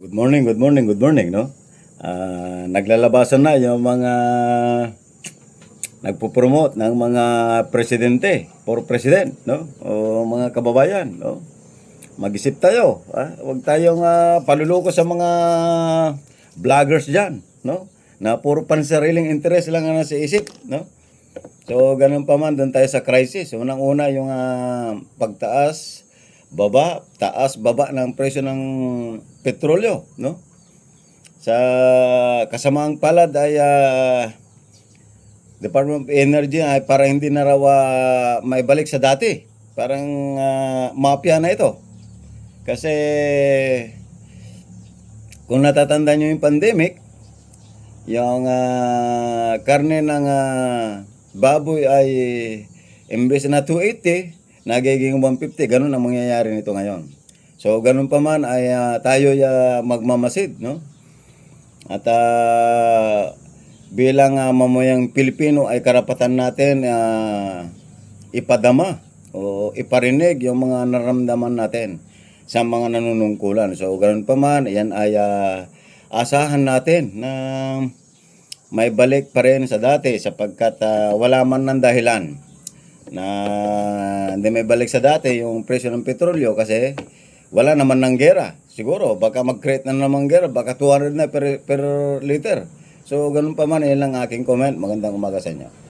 Good morning, good morning, good morning, no? Naglalabasan na yung mga nagpo-promote ng mga presidente, for president, no? O mga kababayan, no? Mag-isip tayo, Huwag tayong paluloko sa mga vloggers diyan, no? Na puro pansariling interest lang ang nasa isip, no? So, ganun pa man, doon tayo sa crisis. Unang-una, yung pagtaas, baba, taas, baba ng presyo ng petrolyo, no? Sa kasamaang palad ay Department of Energy ay para hindi na raw maibalik sa dati. Parang mafia na ito. Kasi kung natatandaan nyo yung pandemic, yung karne ng baboy ay imbes na 280, nagiging 150. Ganun ang mangyayari nito ngayon. So, ganun pa man ay tayo magmamasid, no? At bilang mamayang Pilipino ay karapatan natin ipadama o iparinig yung mga nararamdaman natin sa mga nanunungkulan. So, ganun pa man, yan ay asahan natin na may balik pa rin sa dati sapagkat wala man ng dahilan na hindi may balik sa dati yung presyo ng petrolyo kasi wala naman ng gera. Siguro, baka mag-create na naman gera, baka 200 na per liter. So, ganun pa man, yun lang aking comment. Magandang umaga sa inyo.